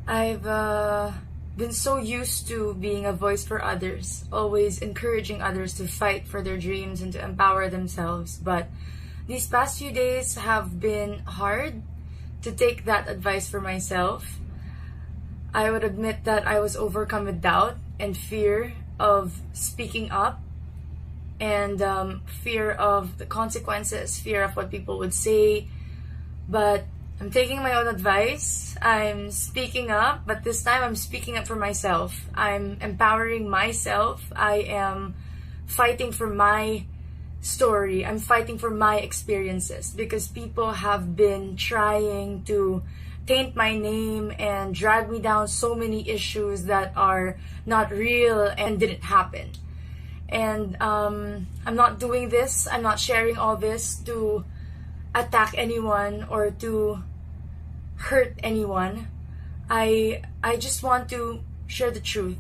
I've been so used to being a voice for others, always encouraging others to fight for their dreams and to empower themselves. But these past few days have been hard to take that advice for myself. I would admit that I was overcome with doubt and fear of speaking up, and fear of the consequences, fear of what people would say. But I'm taking my own advice. I'm speaking up, but this time I'm speaking up for myself. I'm empowering myself. I am fighting for my story. I'm fighting for my experiences, because people have been trying to taint my name and drag me down so many issues that are not real and didn't happen. And I'm not doing this, I'm not sharing all this to attack anyone or to hurt anyone. I just want to share the truth,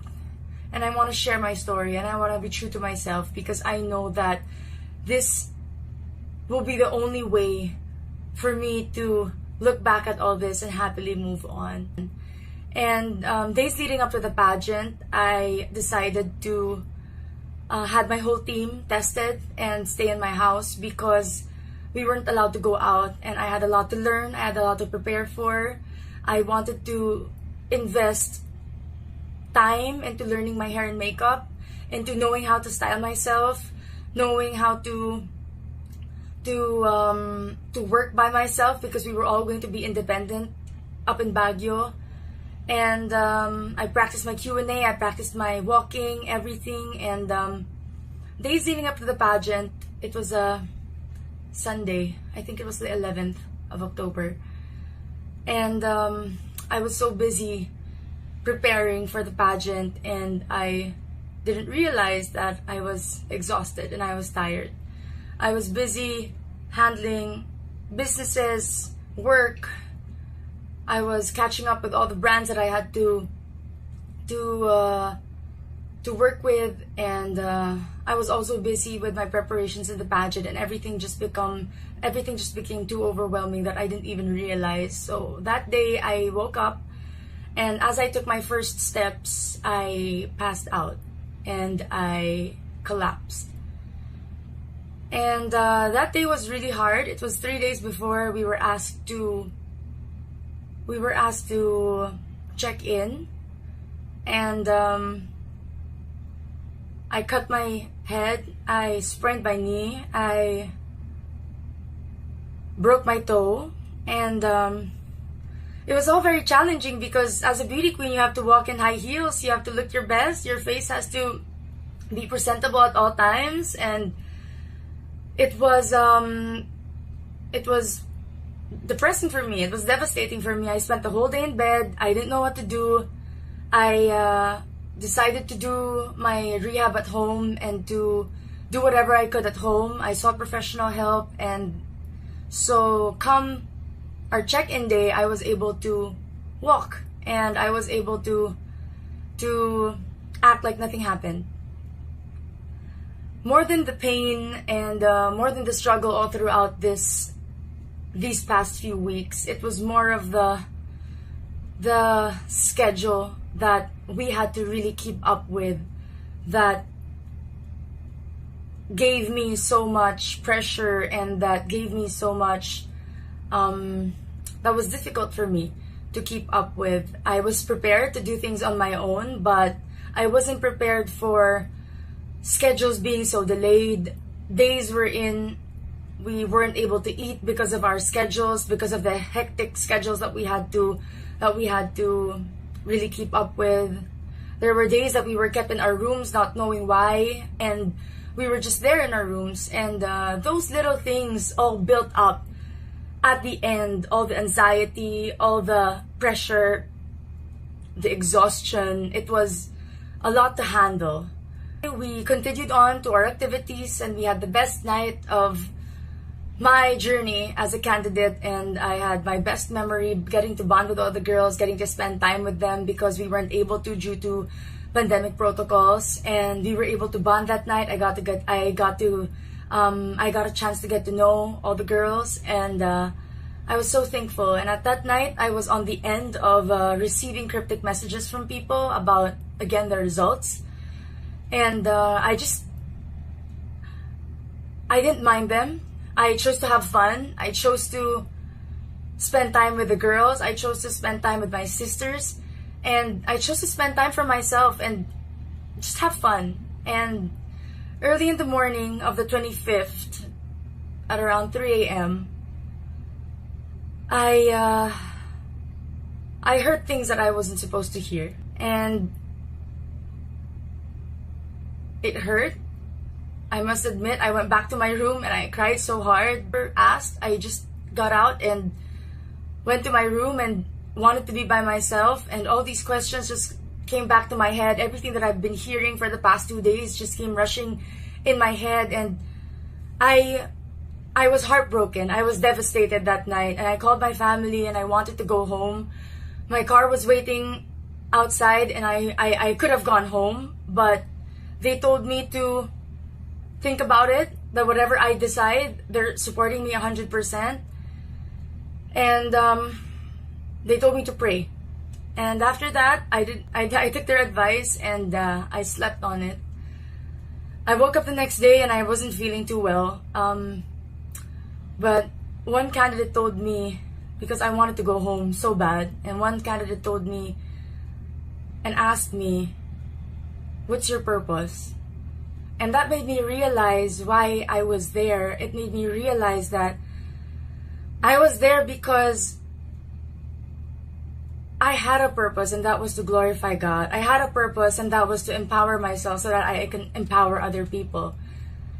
and I want to share my story, and I want to be true to myself, because I know that this will be the only way for me to look back at all this and happily move on. And days leading up to the pageant, I decided to had my whole team tested and stay in my house, because we weren't allowed to go out, and I had a lot to learn, I had a lot to prepare for. I wanted to invest time into learning my hair and makeup, into knowing how to style myself, knowing how to work by myself, because we were all going to be independent up in Baguio. And I practiced my Q&A, I practiced my walking, everything. And days leading up to the pageant, it was a Sunday, I think it was the 11th of October. And I was so busy preparing for the pageant, and I didn't realize that I was exhausted and I was tired. I was busy handling businesses, work. I was catching up with all the brands that I had to work with, and I was also busy with my preparations in the pageant, and everything just became too overwhelming that I didn't even realize. So that day I woke up, and as I took my first steps, I passed out and I collapsed. And that day was really hard. It was 3 days before we were asked to check in, and I cut my head, I sprained my knee, I broke my toe, and it was all very challenging, because as a beauty queen you have to walk in high heels, you have to look your best, your face has to be presentable at all times. And it was depressing for me. It was devastating for me. I spent the whole day in bed. I didn't know what to do. I decided to do my rehab at home and to do whatever I could at home. I sought professional help, and so come our check-in day, I was able to walk, and I was able to act like nothing happened. More than the pain and more than the struggle all throughout these past few weeks, it was more of the schedule that we had to really keep up with, that gave me so much pressure, and that gave me so much that was difficult for me to keep up with. I was prepared to do things on my own, but I wasn't prepared for schedules being so delayed. Days we weren't able to eat because of our schedules, because of the hectic schedules that we had to really keep up with. There were days that we were kept in our rooms not knowing why, and we were just there in our rooms, and those little things all built up at the end. All the anxiety, all the pressure, the exhaustion, it was a lot to handle. We continued on to our activities, and we had the best night of my journey as a candidate, and I had my best memory getting to bond with all the girls, getting to spend time with them, because we weren't able to due to pandemic protocols, and we were able to bond that night. I got a chance to get to know all the girls, and I was so thankful. And at that night, I was on the end of receiving cryptic messages from people about, again, the results. And I didn't mind them. I chose to have fun. I chose to spend time with the girls. I chose to spend time with my sisters. And I chose to spend time for myself and just have fun. And early in the morning of the 25th, at around 3 a.m., I heard things that I wasn't supposed to hear. And it hurt. I must admit, I went back to my room and I cried so hard. I just got out and went to my room and wanted to be by myself, and all these questions just came back to my head. Everything that I've been hearing for the past 2 days just came rushing in my head, and I was heartbroken. I was devastated that night, and I called my family and I wanted to go home. My car was waiting outside and I could have gone home, but they told me to think about it, that whatever I decide, they're supporting me 100%. And they told me to pray. And after that, I took their advice and I slept on it. I woke up the next day and I wasn't feeling too well. But one candidate told me, because I wanted to go home so bad, and one candidate told me and asked me, "What's your purpose?" And that made me realize why I was there. It made me realize that I was there because I had a purpose, and that was to glorify God. I had a purpose, and that was to empower myself so that I can empower other people.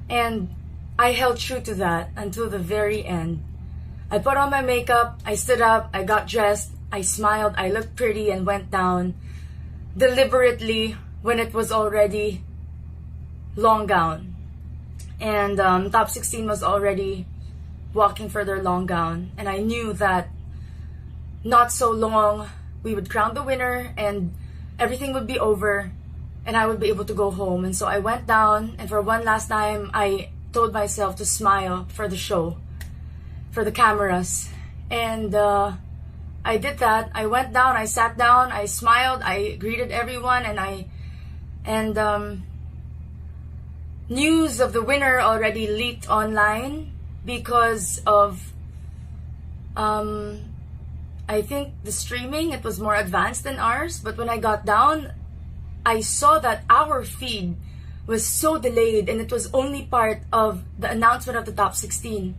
And I held true to that until the very end. I put on my makeup, I stood up, I got dressed, I smiled, I looked pretty, and went down deliberately when it was already long gown. And top 16 was already walking for their long gown. And I knew that not so long we would crown the winner and everything would be over and I would be able to go home. And so I went down, and for one last time I told myself to smile for the show, for the cameras. And I did that. I went down, I sat down, I smiled, I greeted everyone, and news of the winner already leaked online because of I think the streaming, it was more advanced than ours. But when I got down, I saw that our feed was so delayed, and it was only part of the announcement of the top 16.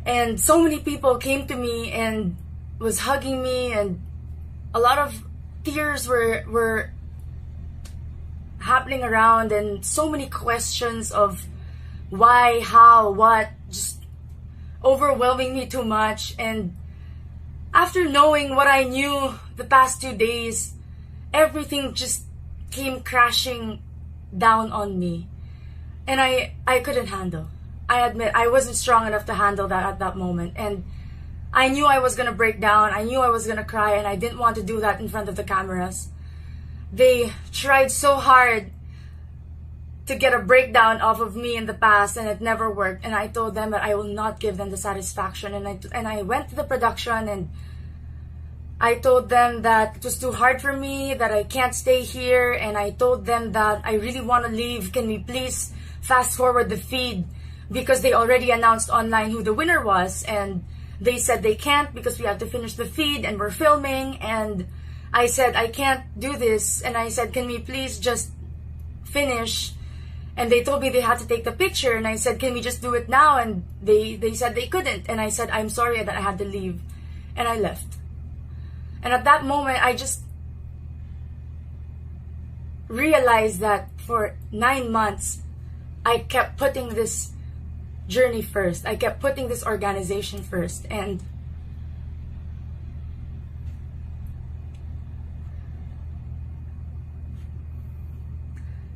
And so many people came to me and was hugging me, and a lot of tears were happening around, and so many questions of why, how, what, just overwhelming me too much. And after knowing what I knew the past 2 days, everything just came crashing down on me. And I couldn't handle. I admit I wasn't strong enough to handle that at that moment. And I knew I was going to break down. I knew I was going to cry, and I didn't want to do that in front of the cameras. They tried so hard to get a breakdown off of me in the past, and it never worked. And I told them that I will not give them the satisfaction. And I went to the production and I told them that it was too hard for me, that I can't stay here. And I told them that I really want to leave. Can we please fast forward the feed? Because they already announced online who the winner was. And they said they can't because we have to finish the feed and we're filming. And I said, I can't do this. And I said, can we please just finish? And they told me they had to take the picture. And I said, can we just do it now? And they said they couldn't. And I said, I'm sorry that I had to leave. And I left. And at that moment, I just realized that for 9 months, I kept putting this journey first. I kept putting this organization first. And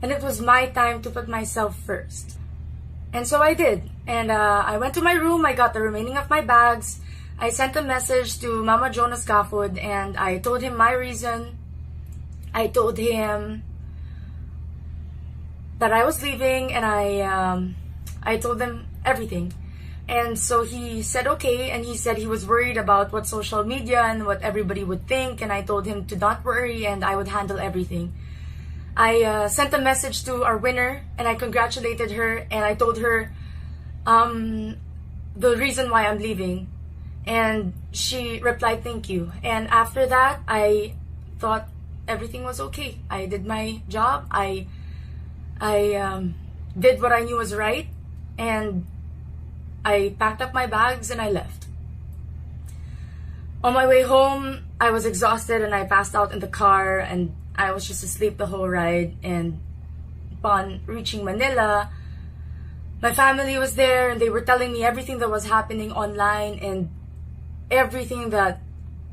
it was my time to put myself first. And so I did. And I went to my room. I got the remaining of my bags. I sent a message to Mama Jonas Gafod, and I told him my reason. I told him that I was leaving, and I told them everything. And so he said okay, and he said he was worried about what social media and what everybody would think, and I told him to not worry and I would handle everything. I sent a message to our winner and I congratulated her, and I told her the reason why I'm leaving, and she replied thank you. And after that, I thought everything was okay. I did my job. I did what I knew was right, and I packed up my bags and I left. On my way home, I was exhausted and I passed out in the car, and I was just asleep the whole ride. And upon reaching Manila, my family was there and they were telling me everything that was happening online and everything that,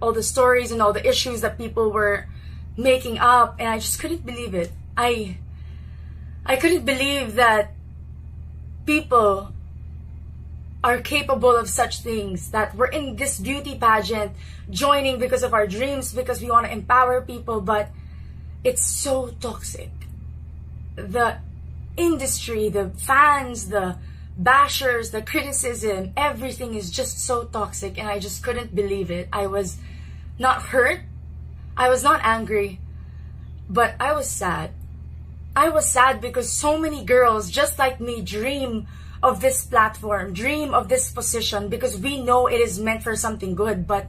all the stories and all the issues that people were making up, and I just couldn't believe it. I couldn't believe that people are capable of such things, that we're in this beauty pageant, joining because of our dreams, because we want to empower people, but it's so toxic. The industry, the fans, the bashers, the criticism, everything is just so toxic, and I just couldn't believe it. I was not hurt, I was not angry, but I was sad. I was sad because so many girls just like me dream of this platform, dream of this position, because we know it is meant for something good, but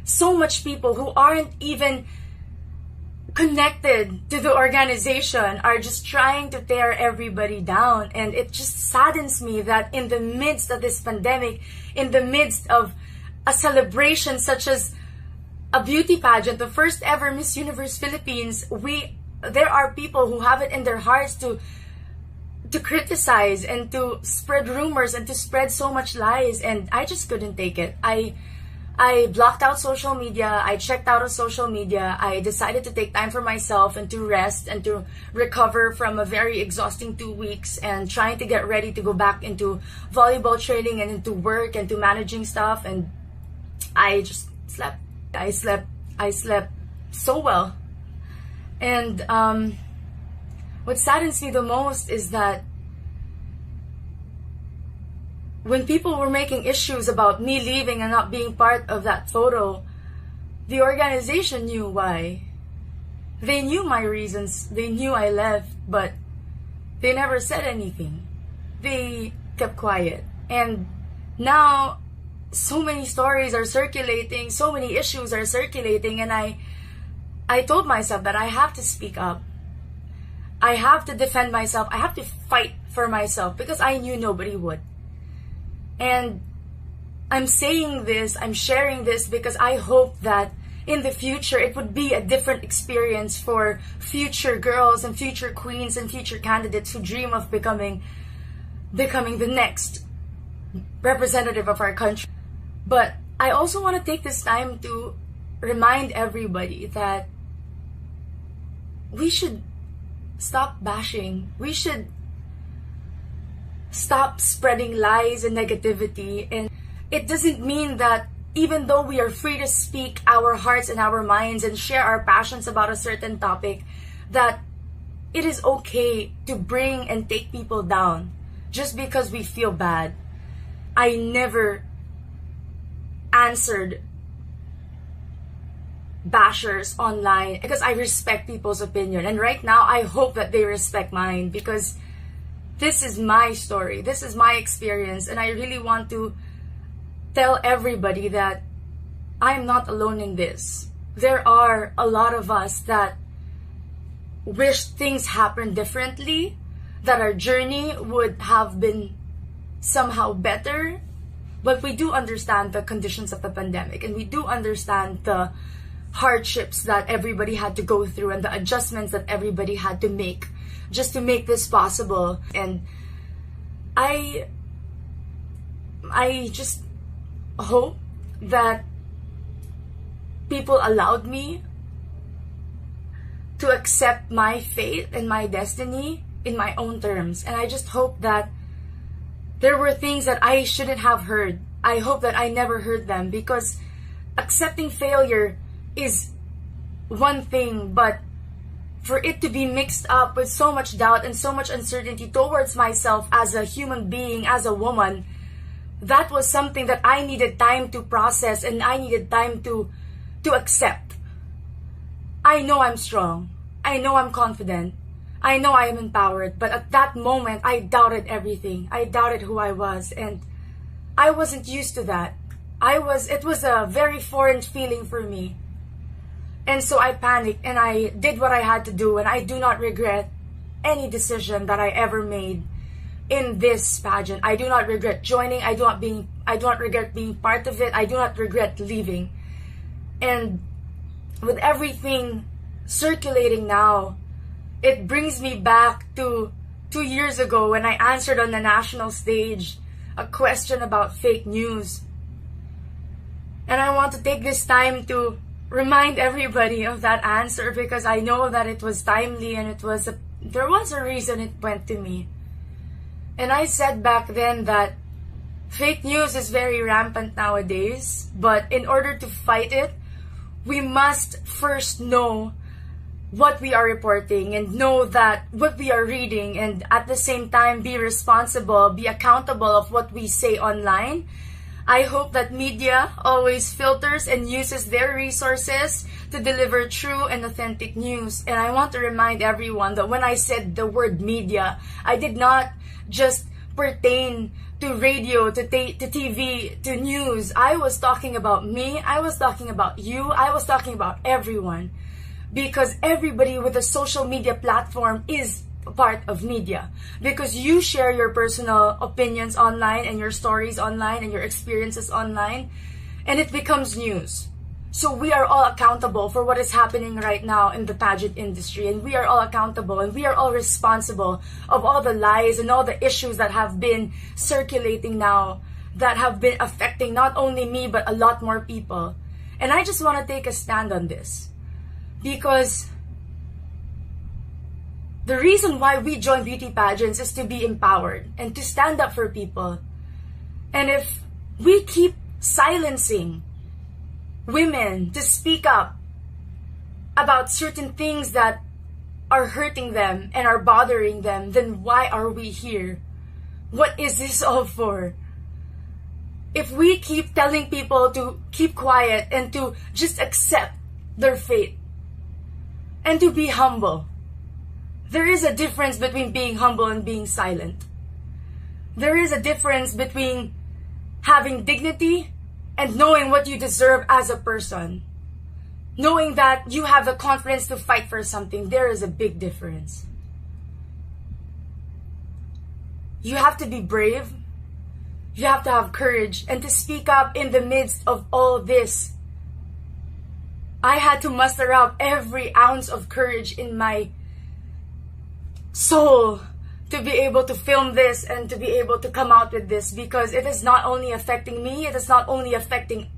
so much people who aren't even connected to the organization are just trying to tear everybody down. And it just saddens me that in the midst of this pandemic, in the midst of a celebration such as a beauty pageant, the first ever Miss Universe Philippines, there are people who have it in their hearts to criticize and to spread rumors and to spread so much lies, and I just couldn't take it. I blocked out social media. I checked out of social media. I decided to take time for myself and to rest and to recover from a very exhausting 2 weeks and trying to get ready to go back into volleyball training and into work and to managing stuff. And I just slept. I slept so well. And what saddens me the most is that when people were making issues about me leaving and not being part of that photo, the organization knew why. They knew my reasons. They knew I left, but they never said anything. They kept quiet. And now so many stories are circulating, so many issues are circulating, and I told myself that I have to speak up. I have to defend myself. I have to fight for myself because I knew nobody would. And I'm saying this, I'm sharing this because I hope that in the future it would be a different experience for future girls and future queens and future candidates who dream of becoming the next representative of our country. But I also want to take this time to remind everybody that we should stop bashing. We should stop spreading lies and negativity. And it doesn't mean that even though we are free to speak our hearts and our minds and share our passions about a certain topic, that it is okay to bring and take people down just because we feel bad. I never answered bashers online because I respect people's opinion, and right now I hope that they respect mine because this is my story, this is my experience, and I really want to tell everybody that I'm not alone in this. There are a lot of us that wish things happened differently, that our journey would have been somehow better, but we do understand the conditions of the pandemic, and we do understand the hardships that everybody had to go through and the adjustments that everybody had to make just to make this possible. And I just hope that people allowed me to accept my fate and my destiny in my own terms. And I just hope that there were things that I shouldn't have heard. I hope that I never heard them, because accepting failure is one thing, but for it to be mixed up with so much doubt and so much uncertainty towards myself as a human being, as a woman, that was something that I needed time to process and I needed time to accept. I know I'm strong. I know I'm confident. I know I am empowered. But at that moment, I doubted everything. I doubted who I was. And I wasn't used to that. It was a very foreign feeling for me. And so I panicked and I did what I had to do. And I do not regret any decision that I ever made in this pageant. I do not regret joining. I do not regret being part of it. I do not regret leaving. And with everything circulating now, it brings me back to 2 years ago when I answered on the national stage a question about fake news. And I want to take this time to remind everybody of that answer, because I know that it was timely and there was a reason it went to me. And I said back then that fake news is very rampant nowadays, but in order to fight it, we must first know what we are reporting and know that what we are reading, and at the same time be responsible, be accountable of what we say online. I hope that media always filters and uses their resources to deliver true and authentic news. And I want to remind everyone that when I said the word media, I did not just pertain to radio, to TV, to news. I was talking about me. I was talking about you. I was talking about everyone. Because everybody with a social media platform is a part of media. Because you share your personal opinions online and your stories online and your experiences online, and it becomes news. So we are all accountable for what is happening right now in the pageant industry, and we are all accountable and we are all responsible of all the lies and all the issues that have been circulating now, that have been affecting not only me but a lot more people. And I just want to take a stand on this, because the reason why we join beauty pageants is to be empowered and to stand up for people. And if we keep silencing women to speak up about certain things that are hurting them and are bothering them, then why are we here? What is this all for? If we keep telling people to keep quiet and to just accept their fate and to be humble, there is a difference between being humble and being silent. There is a difference between having dignity and knowing what you deserve as a person. Knowing that you have the confidence to fight for something. There is a big difference. You have to be brave. You have to have courage and to speak up in the midst of all this. I had to muster up every ounce of courage in my soul to be able to film this and to be able to come out with this, because it is not only affecting me, it is not only affecting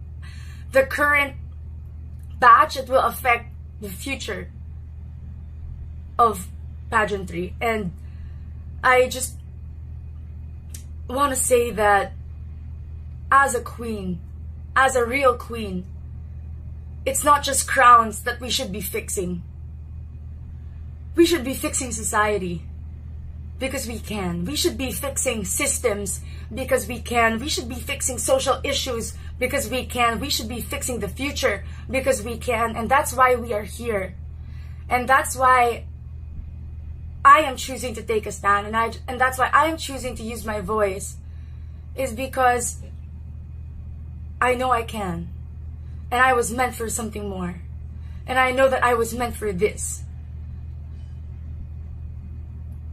the current batch, it will affect the future of pageantry. And I just want to say that as a queen, as a real queen, it's not just crowns that we should be fixing. We should be fixing society, because we can. We should be fixing systems because we can. We should be fixing social issues because we can. We should be fixing the future because we can. And that's why we are here. And that's why I am choosing to take a stand. And that's why I am choosing to use my voice, is because I know I can. And I was meant for something more. And I know that I was meant for this.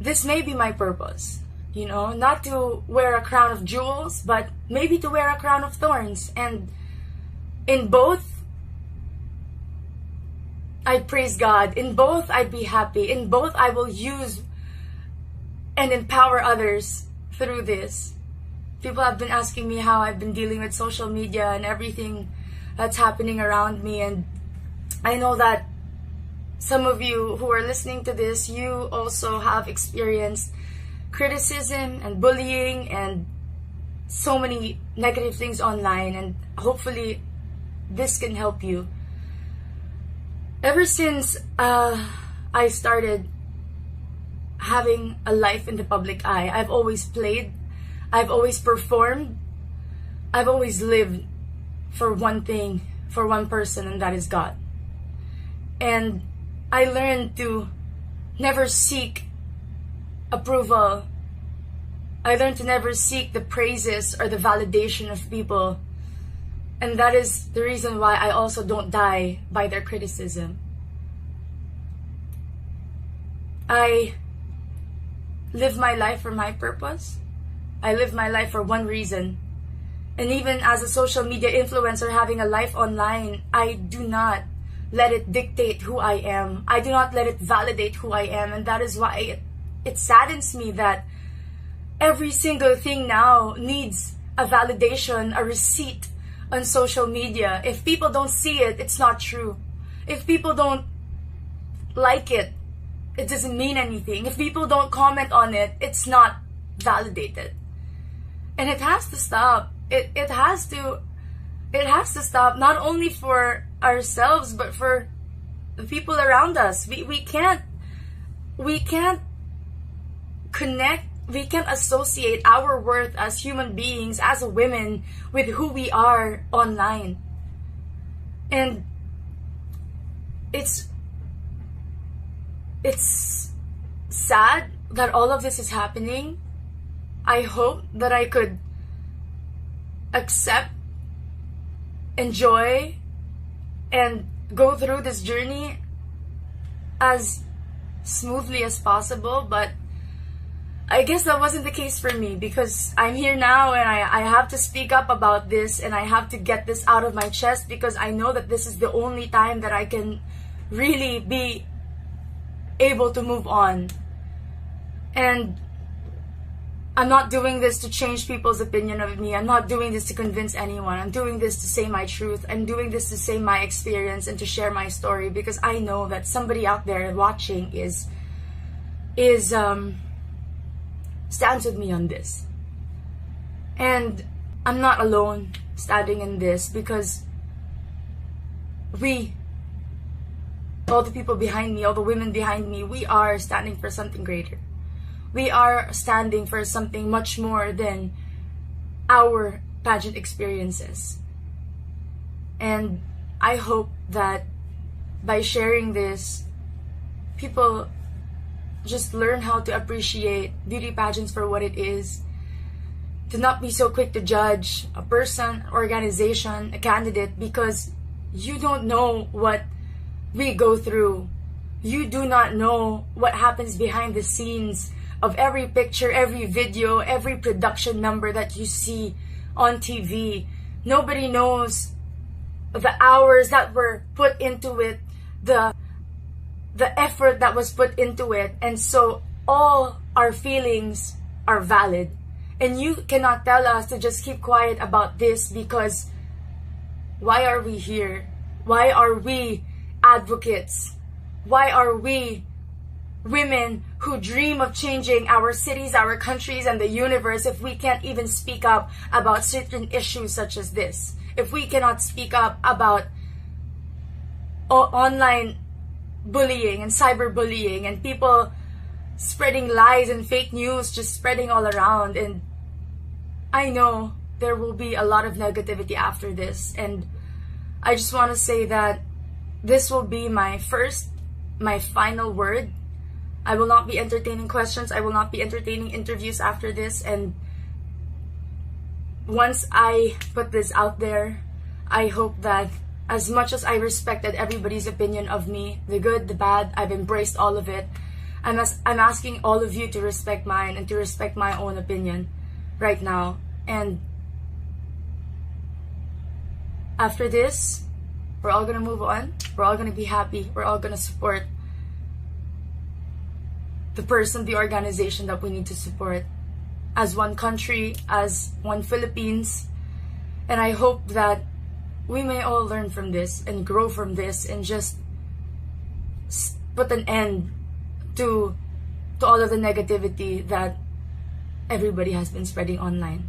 This may be my purpose, not to wear a crown of jewels, but maybe to wear a crown of thorns. And in both, I praise God. In both, I'd be happy. In both, I will use and empower others through this. People have been asking me how I've been dealing with social media and everything that's happening around me. And I know that some of you who are listening to this, you also have experienced criticism and bullying and so many negative things online, and hopefully this can help you. Ever since I started having a life in the public eye, I've always played, I've always performed, I've always lived for one thing, for one person, and that is God. And I learned to never seek approval. I learned to never seek the praises or the validation of people. And that is the reason why I also don't die by their criticism. I live my life for my purpose. I live my life for one reason. And even as a social media influencer having a life online, I do not let it dictate who I am. I do not let it validate who I am. And that is why it saddens me that every single thing now needs a validation, a receipt on social media. If people don't see it, it's not true. If people don't like it, it doesn't mean anything. If people don't comment on it, it's not validated. And it has to stop. It has to stop, not only for ourselves but for the people around us. We can't connect, we can't associate our worth as human beings, as a women, with who we are online. And it's sad that all of this is happening. I hope that I could accept, enjoy, and go through this journey as smoothly as possible, but I guess that wasn't the case for me, because I'm here now and I have to speak up about this, and I have to get this out of my chest, because I know that this is the only time that I can really be able to move on. And I'm not doing this to change people's opinion of me. I'm not doing this to convince anyone. I'm doing this to say my truth. I'm doing this to say my experience and to share my story, because I know that somebody out there watching stands with me on this. And I'm not alone standing in this, because all the people behind me, all the women behind me, we are standing for something greater. We are standing for something much more than our pageant experiences. And I hope that by sharing this, people just learn how to appreciate beauty pageants for what it is, to not be so quick to judge a person, organization, a candidate, because you don't know what we go through. You do not know what happens behind the scenes of every picture, every video, every production number that you see on TV. Nobody knows the hours that were put into it, the effort that was put into it. And so all our feelings are valid. And you cannot tell us to just keep quiet about this, because why are we here? Why are we advocates? Why are we women who dream of changing our cities, our countries, and the universe if we can't even speak up about certain issues such as this? If we cannot speak up about online bullying and cyberbullying and people spreading lies and fake news just spreading all around. And I know there will be a lot of negativity after this, and I just want to say that this will be my final word. I will not be entertaining questions. I will not be entertaining interviews after this. And once I put this out there, I hope that as much as I respected everybody's opinion of me, the good, the bad, I've embraced all of it. I'm asking all of you to respect mine and to respect my own opinion right now. And after this, we're all gonna move on. We're all gonna be happy. We're all gonna support the person, the organization that we need to support as one country, as one Philippines. And I hope that we may all learn from this and grow from this and just put an end to all of the negativity that everybody has been spreading online.